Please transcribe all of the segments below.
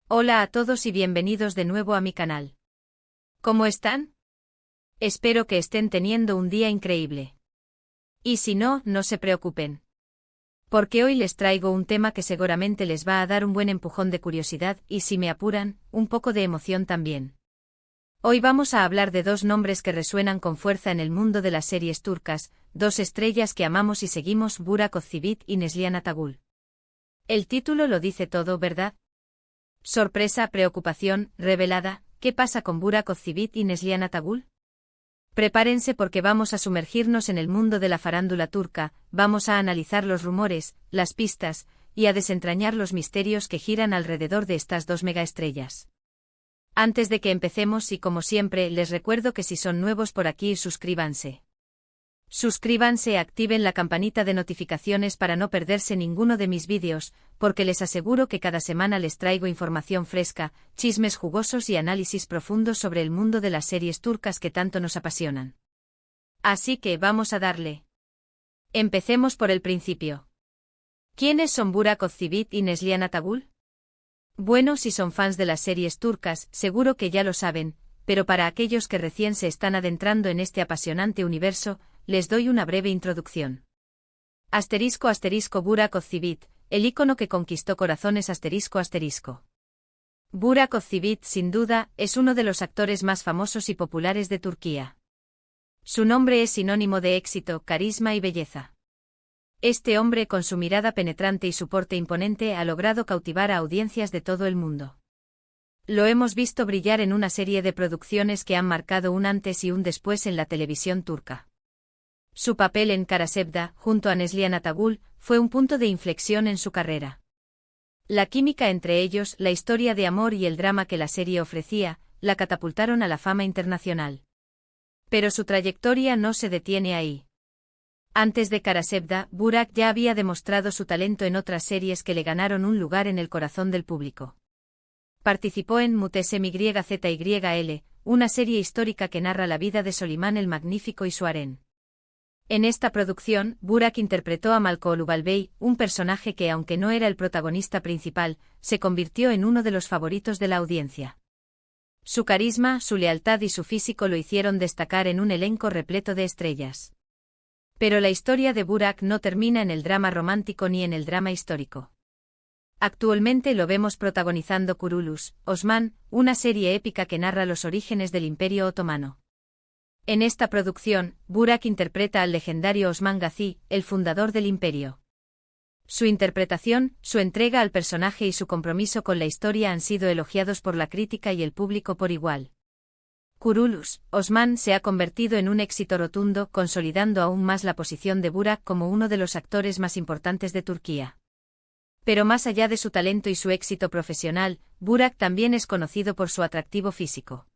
Hola a todos y bienvenidos de nuevo a mi canal. ¿Cómo están? Espero que estén teniendo un día increíble. Y si no, no se preocupen. Porque hoy les traigo un tema que seguramente les va a dar un buen empujón de curiosidad y, si me apuran, un poco de emoción también. Hoy vamos a hablar de dos nombres que resuenan con fuerza en el mundo de las series turcas, dos estrellas que amamos y seguimos: Burak Özçivit y Neslihan Atagül. El título lo dice todo, ¿verdad? Sorpresa, preocupación, revelada. ¿Qué pasa con Burak Özçivit y Neslihan Atagül? Prepárense porque vamos a sumergirnos en el mundo de la farándula turca, vamos a analizar los rumores, las pistas, y a desentrañar los misterios que giran alrededor de estas dos megaestrellas. Antes de que empecemos, y como siempre, les recuerdo que si son nuevos por aquí, suscríbanse. Suscríbanse, activen la campanita de notificaciones para no perderse ninguno de mis vídeos, porque les aseguro que cada semana les traigo información fresca, chismes jugosos y análisis profundos sobre el mundo de las series turcas que tanto nos apasionan. Así que vamos a darle. Empecemos por el principio. ¿Quiénes son Burak Özçivit y Neslihan Atagül? Bueno, si son fans de las series turcas, seguro que ya lo saben, pero para aquellos que recién se están adentrando en este apasionante universo, les doy una breve introducción. Burak Özçivit, el ícono que conquistó corazones. Burak Özçivit, sin duda, es uno de los actores más famosos y populares de Turquía. Su nombre es sinónimo de éxito, carisma y belleza. Este hombre, con su mirada penetrante y su porte imponente, ha logrado cautivar a audiencias de todo el mundo. Lo hemos visto brillar en una serie de producciones que han marcado un antes y un después en la televisión turca. Su papel en Kara Sevda, junto a Neslihan Atagül, fue un punto de inflexión en su carrera. La química entre ellos, la historia de amor y el drama que la serie ofrecía, la catapultaron a la fama internacional. Pero su trayectoria no se detiene ahí. Antes de Kara Sevda, Burak ya había demostrado su talento en otras series que le ganaron un lugar en el corazón del público. Participó en Mütesemyzyl, una serie histórica que narra la vida de Solimán el Magnífico y su harén. En esta producción, Burak interpretó a Malkoğlu Bey, un personaje que, aunque no era el protagonista principal, se convirtió en uno de los favoritos de la audiencia. Su carisma, su lealtad y su físico lo hicieron destacar en un elenco repleto de estrellas. Pero la historia de Burak no termina en el drama romántico ni en el drama histórico. Actualmente lo vemos protagonizando Kuruluş, Osman, una serie épica que narra los orígenes del Imperio Otomano. En esta producción, Burak interpreta al legendario Osman Gazi, el fundador del imperio. Su interpretación, su entrega al personaje y su compromiso con la historia han sido elogiados por la crítica y el público por igual. Kuruluş, Osman se ha convertido en un éxito rotundo, consolidando aún más la posición de Burak como uno de los actores más importantes de Turquía. Pero más allá de su talento y su éxito profesional, Burak también es conocido por su atractivo físico.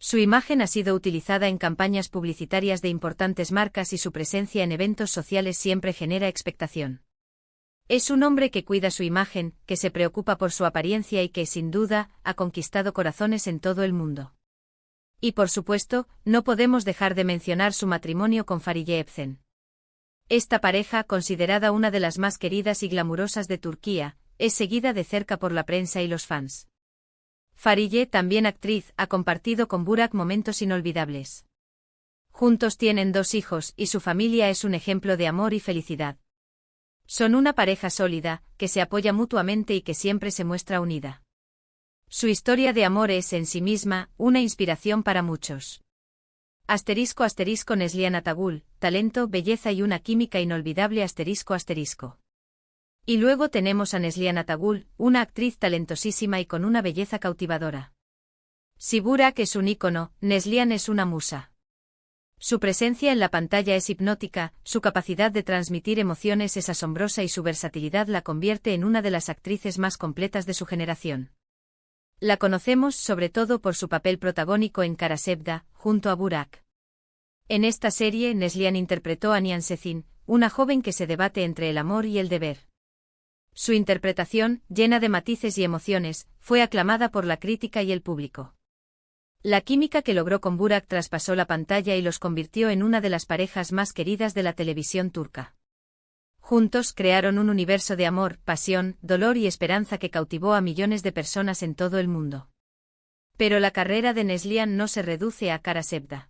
Su imagen ha sido utilizada en campañas publicitarias de importantes marcas y su presencia en eventos sociales siempre genera expectación. Es un hombre que cuida su imagen, que se preocupa por su apariencia y que, sin duda, ha conquistado corazones en todo el mundo. Y por supuesto, no podemos dejar de mencionar su matrimonio con Fariye Evcen. Esta pareja, considerada una de las más queridas y glamurosas de Turquía, es seguida de cerca por la prensa y los fans. Fariye, también actriz, ha compartido con Burak momentos inolvidables. Juntos tienen 2 hijos y su familia es un ejemplo de amor y felicidad. Son una pareja sólida, que se apoya mutuamente y que siempre se muestra unida. Su historia de amor es en sí misma una inspiración para muchos. Neslihan Atagül, talento, belleza y una química inolvidable. Y luego tenemos a Neslihan Atagül, una actriz talentosísima y con una belleza cautivadora. Si Burak es un ícono, Neslihan es una musa. Su presencia en la pantalla es hipnótica, su capacidad de transmitir emociones es asombrosa y su versatilidad la convierte en una de las actrices más completas de su generación. La conocemos sobre todo por su papel protagónico en Kara Sevda, junto a Burak. En esta serie, Neslihan interpretó a Nihan Sezin, una joven que se debate entre el amor y el deber. Su interpretación, llena de matices y emociones, fue aclamada por la crítica y el público. La química que logró con Burak traspasó la pantalla y los convirtió en una de las parejas más queridas de la televisión turca. Juntos crearon un universo de amor, pasión, dolor y esperanza que cautivó a millones de personas en todo el mundo. Pero la carrera de Neslihan no se reduce a Kara Sevda.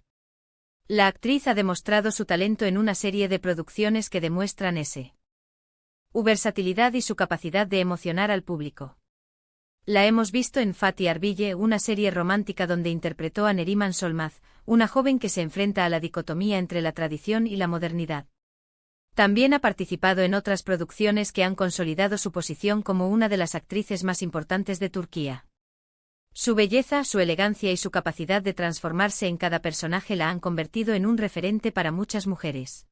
La actriz ha demostrado su talento en una serie de producciones que demuestran su versatilidad y su capacidad de emocionar al público. La hemos visto en Fatih Arville, una serie romántica donde interpretó a Neriman Solmaz, una joven que se enfrenta a la dicotomía entre la tradición y la modernidad. También ha participado en otras producciones que han consolidado su posición como una de las actrices más importantes de Turquía. Su belleza, su elegancia y su capacidad de transformarse en cada personaje la han convertido en un referente para muchas mujeres.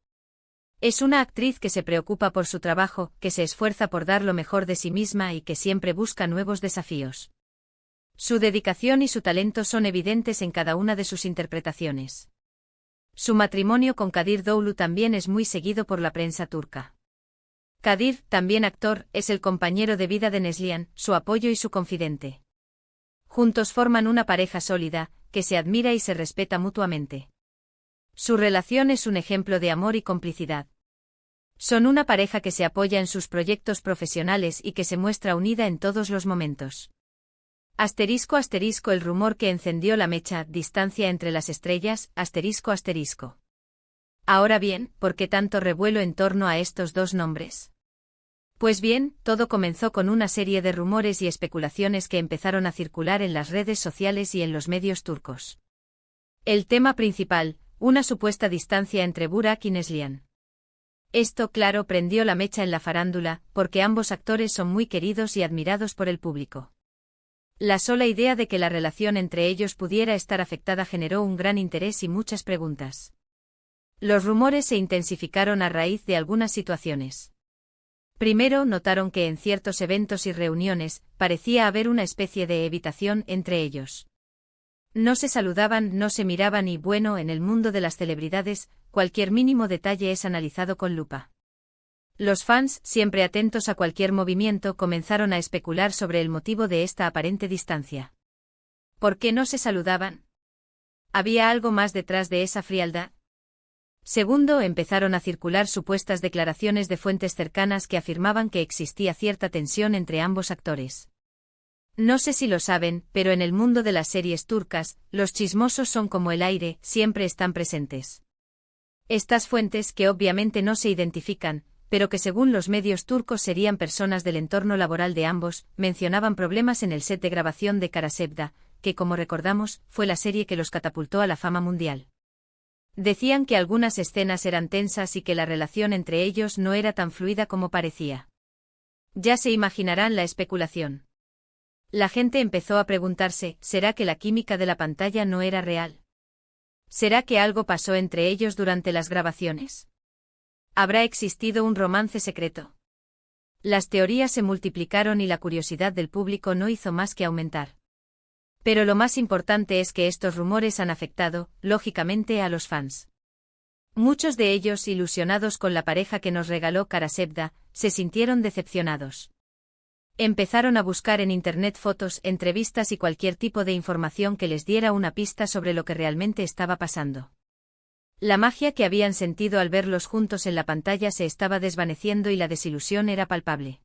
Es una actriz que se preocupa por su trabajo, que se esfuerza por dar lo mejor de sí misma y que siempre busca nuevos desafíos. Su dedicación y su talento son evidentes en cada una de sus interpretaciones. Su matrimonio con Kadir Doğulu también es muy seguido por la prensa turca. Kadir, también actor, es el compañero de vida de Neslihan, su apoyo y su confidente. Juntos forman una pareja sólida, que se admira y se respeta mutuamente. Su relación es un ejemplo de amor y complicidad. Son una pareja que se apoya en sus proyectos profesionales y que se muestra unida en todos los momentos. ***** El rumor que encendió la mecha, distancia entre las estrellas, ****. Ahora bien, ¿por qué tanto revuelo en torno a estos dos nombres? Pues bien, todo comenzó con una serie de rumores y especulaciones que empezaron a circular en las redes sociales y en los medios turcos. El tema principal, una supuesta distancia entre Burak y Neslihan. Esto, claro, prendió la mecha en la farándula, porque ambos actores son muy queridos y admirados por el público. La sola idea de que la relación entre ellos pudiera estar afectada generó un gran interés y muchas preguntas. Los rumores se intensificaron a raíz de algunas situaciones. Primero, notaron que en ciertos eventos y reuniones, parecía haber una especie de evitación entre ellos. No se saludaban, no se miraban y, bueno, en el mundo de las celebridades, cualquier mínimo detalle es analizado con lupa. Los fans, siempre atentos a cualquier movimiento, comenzaron a especular sobre el motivo de esta aparente distancia. ¿Por qué no se saludaban? ¿Había algo más detrás de esa frialdad? Segundo, empezaron a circular supuestas declaraciones de fuentes cercanas que afirmaban que existía cierta tensión entre ambos actores. No sé si lo saben, pero en el mundo de las series turcas, los chismosos son como el aire, siempre están presentes. Estas fuentes, que obviamente no se identifican, pero que según los medios turcos serían personas del entorno laboral de ambos, mencionaban problemas en el set de grabación de Kara Sevda, que como recordamos, fue la serie que los catapultó a la fama mundial. Decían que algunas escenas eran tensas y que la relación entre ellos no era tan fluida como parecía. Ya se imaginarán la especulación. La gente empezó a preguntarse, ¿será que la química de la pantalla no era real? ¿Será que algo pasó entre ellos durante las grabaciones? ¿Habrá existido un romance secreto? Las teorías se multiplicaron y la curiosidad del público no hizo más que aumentar. Pero lo más importante es que estos rumores han afectado, lógicamente, a los fans. Muchos de ellos, ilusionados con la pareja que nos regaló Kara Sevda, se sintieron decepcionados. Empezaron a buscar en Internet fotos, entrevistas y cualquier tipo de información que les diera una pista sobre lo que realmente estaba pasando. La magia que habían sentido al verlos juntos en la pantalla se estaba desvaneciendo y la desilusión era palpable.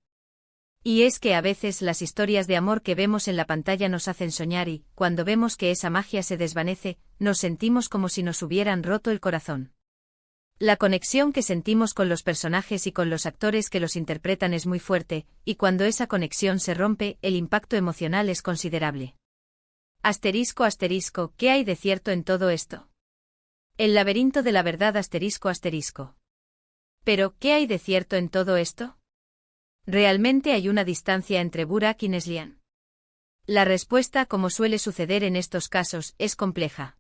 Y es que a veces las historias de amor que vemos en la pantalla nos hacen soñar y, cuando vemos que esa magia se desvanece, nos sentimos como si nos hubieran roto el corazón. La conexión que sentimos con los personajes y con los actores que los interpretan es muy fuerte, y cuando esa conexión se rompe, el impacto emocional es considerable. ****, ¿qué hay de cierto en todo esto? El laberinto de la verdad ****. Pero, ¿qué hay de cierto en todo esto? ¿Realmente hay una distancia entre Burak y Neslihan? La respuesta, como suele suceder en estos casos, es compleja.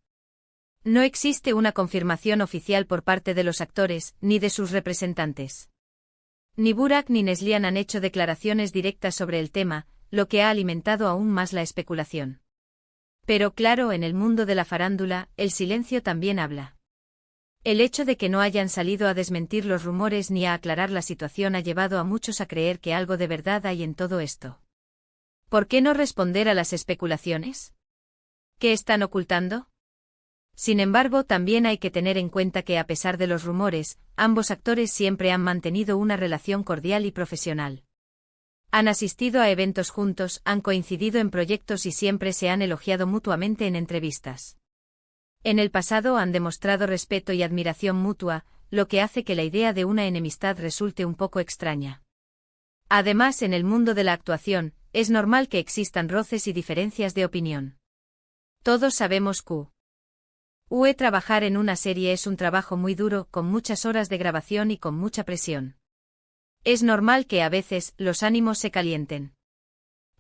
No existe una confirmación oficial por parte de los actores, ni de sus representantes. Ni Burak ni Neslihan han hecho declaraciones directas sobre el tema, lo que ha alimentado aún más la especulación. Pero claro, en el mundo de la farándula, el silencio también habla. El hecho de que no hayan salido a desmentir los rumores ni a aclarar la situación ha llevado a muchos a creer que algo de verdad hay en todo esto. ¿Por qué no responder a las especulaciones? ¿Qué están ocultando? Sin embargo, también hay que tener en cuenta que a pesar de los rumores, ambos actores siempre han mantenido una relación cordial y profesional. Han asistido a eventos juntos, han coincidido en proyectos y siempre se han elogiado mutuamente en entrevistas. En el pasado han demostrado respeto y admiración mutua, lo que hace que la idea de una enemistad resulte un poco extraña. Además, en el mundo de la actuación, es normal que existan roces y diferencias de opinión. Todos sabemos que trabajar en una serie es un trabajo muy duro, con muchas horas de grabación y con mucha presión. Es normal que a veces los ánimos se calienten.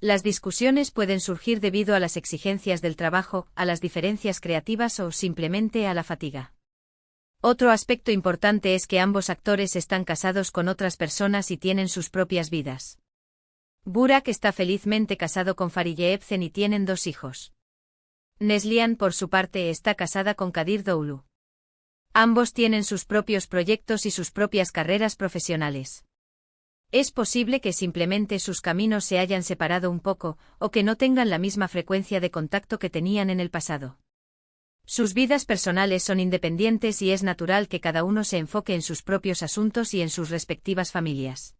Las discusiones pueden surgir debido a las exigencias del trabajo, a las diferencias creativas o simplemente a la fatiga. Otro aspecto importante es que ambos actores están casados con otras personas y tienen sus propias vidas. Burak está felizmente casado con Fariye Evcen y tienen 2 hijos. Neslihan, por su parte, está casada con Kadir Doğulu. Ambos tienen sus propios proyectos y sus propias carreras profesionales. Es posible que simplemente sus caminos se hayan separado un poco, o que no tengan la misma frecuencia de contacto que tenían en el pasado. Sus vidas personales son independientes y es natural que cada uno se enfoque en sus propios asuntos y en sus respectivas familias.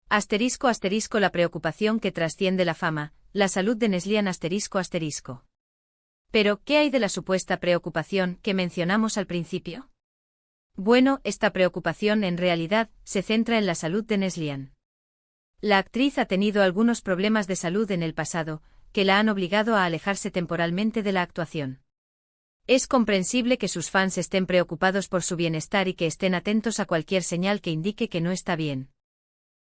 *** La preocupación que trasciende la fama, la salud de Neslihan ***. Pero, ¿qué hay de la supuesta preocupación que mencionamos al principio? Bueno, esta preocupación en realidad se centra en la salud de Neslihan. La actriz ha tenido algunos problemas de salud en el pasado, que la han obligado a alejarse temporalmente de la actuación. Es comprensible que sus fans estén preocupados por su bienestar y que estén atentos a cualquier señal que indique que no está bien.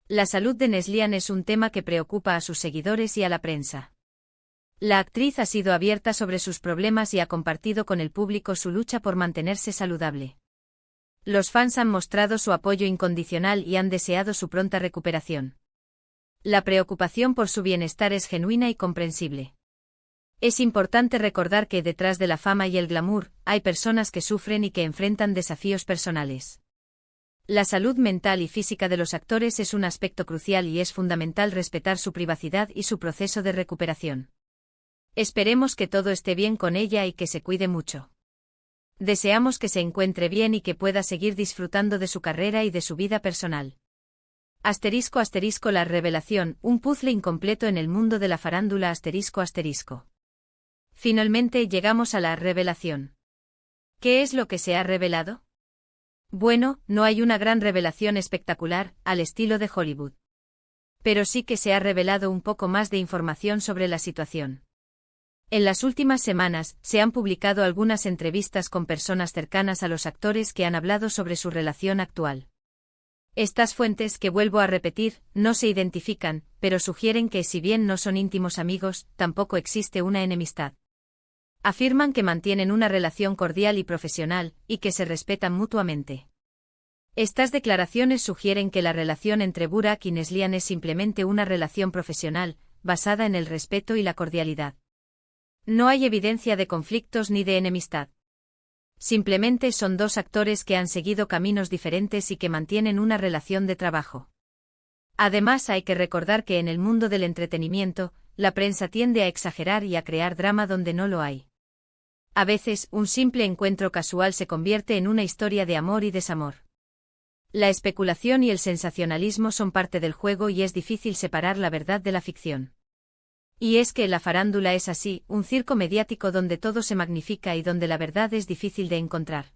La salud de Neslihan es un tema que preocupa a sus seguidores y a la prensa. La actriz ha sido abierta sobre sus problemas y ha compartido con el público su lucha por mantenerse saludable. Los fans han mostrado su apoyo incondicional y han deseado su pronta recuperación. La preocupación por su bienestar es genuina y comprensible. Es importante recordar que detrás de la fama y el glamour, hay personas que sufren y que enfrentan desafíos personales. La salud mental y física de los actores es un aspecto crucial y es fundamental respetar su privacidad y su proceso de recuperación. Esperemos que todo esté bien con ella y que se cuide mucho. Deseamos que se encuentre bien y que pueda seguir disfrutando de su carrera y de su vida personal. *** La revelación, un puzzle incompleto en el mundo de la farándula ***. Finalmente llegamos a la revelación. ¿Qué es lo que se ha revelado? Bueno, no hay una gran revelación espectacular, al estilo de Hollywood. Pero sí que se ha revelado un poco más de información sobre la situación. En las últimas semanas, se han publicado algunas entrevistas con personas cercanas a los actores que han hablado sobre su relación actual. Estas fuentes, que vuelvo a repetir, no se identifican, pero sugieren que si bien no son íntimos amigos, tampoco existe una enemistad. Afirman que mantienen una relación cordial y profesional, y que se respetan mutuamente. Estas declaraciones sugieren que la relación entre Burak y Neslihan es simplemente una relación profesional, basada en el respeto y la cordialidad. No hay evidencia de conflictos ni de enemistad. Simplemente son 2 actores que han seguido caminos diferentes y que mantienen una relación de trabajo. Además, hay que recordar que en el mundo del entretenimiento, la prensa tiende a exagerar y a crear drama donde no lo hay. A veces, un simple encuentro casual se convierte en una historia de amor y desamor. La especulación y el sensacionalismo son parte del juego y es difícil separar la verdad de la ficción. Y es que la farándula es así, un circo mediático donde todo se magnifica y donde la verdad es difícil de encontrar.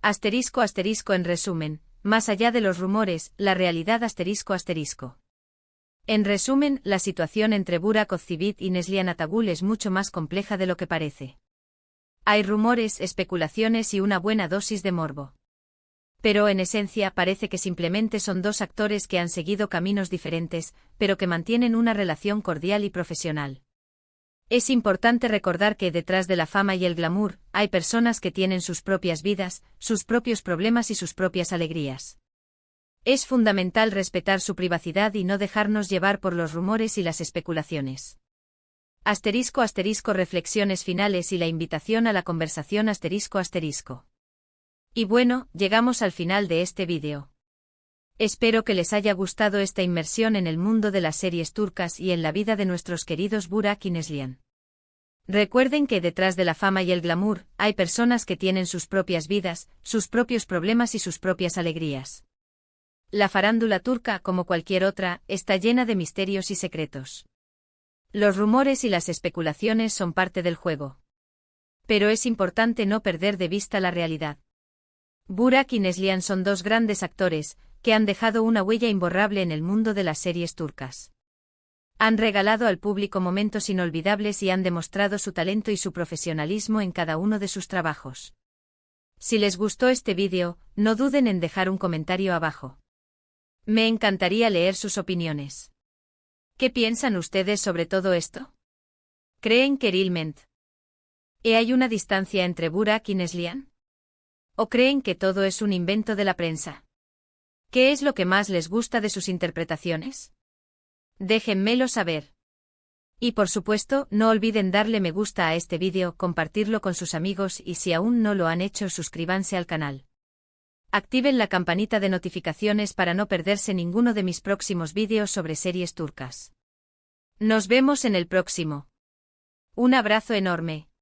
*** En resumen, más allá de los rumores, la realidad ***. En resumen, la situación entre Burak Özçivit y Neslihan Atagül es mucho más compleja de lo que parece. Hay rumores, especulaciones y una buena dosis de morbo. Pero en esencia parece que simplemente son 2 actores que han seguido caminos diferentes, pero que mantienen una relación cordial y profesional. Es importante recordar que detrás de la fama y el glamour, hay personas que tienen sus propias vidas, sus propios problemas y sus propias alegrías. Es fundamental respetar su privacidad y no dejarnos llevar por los rumores y las especulaciones. *** Reflexiones finales y la invitación a la conversación ***. Y bueno, llegamos al final de este vídeo. Espero que les haya gustado esta inmersión en el mundo de las series turcas y en la vida de nuestros queridos Burak y Neslihan. Recuerden que detrás de la fama y el glamour, hay personas que tienen sus propias vidas, sus propios problemas y sus propias alegrías. La farándula turca, como cualquier otra, está llena de misterios y secretos. Los rumores y las especulaciones son parte del juego. Pero es importante no perder de vista la realidad. Burak y Neslihan son dos grandes actores, que han dejado una huella imborrable en el mundo de las series turcas. Han regalado al público momentos inolvidables y han demostrado su talento y su profesionalismo en cada uno de sus trabajos. Si les gustó este vídeo, no duden en dejar un comentario abajo. Me encantaría leer sus opiniones. ¿Qué piensan ustedes sobre todo esto? ¿Creen que realmente hay una distancia entre Burak y Neslihan? ¿O creen que todo es un invento de la prensa? ¿Qué es lo que más les gusta de sus interpretaciones? Déjenmelo saber. Y por supuesto, no olviden darle me gusta a este vídeo, compartirlo con sus amigos y si aún no lo han hecho, suscríbanse al canal. Activen la campanita de notificaciones para no perderse ninguno de mis próximos vídeos sobre series turcas. Nos vemos en el próximo. Un abrazo enorme.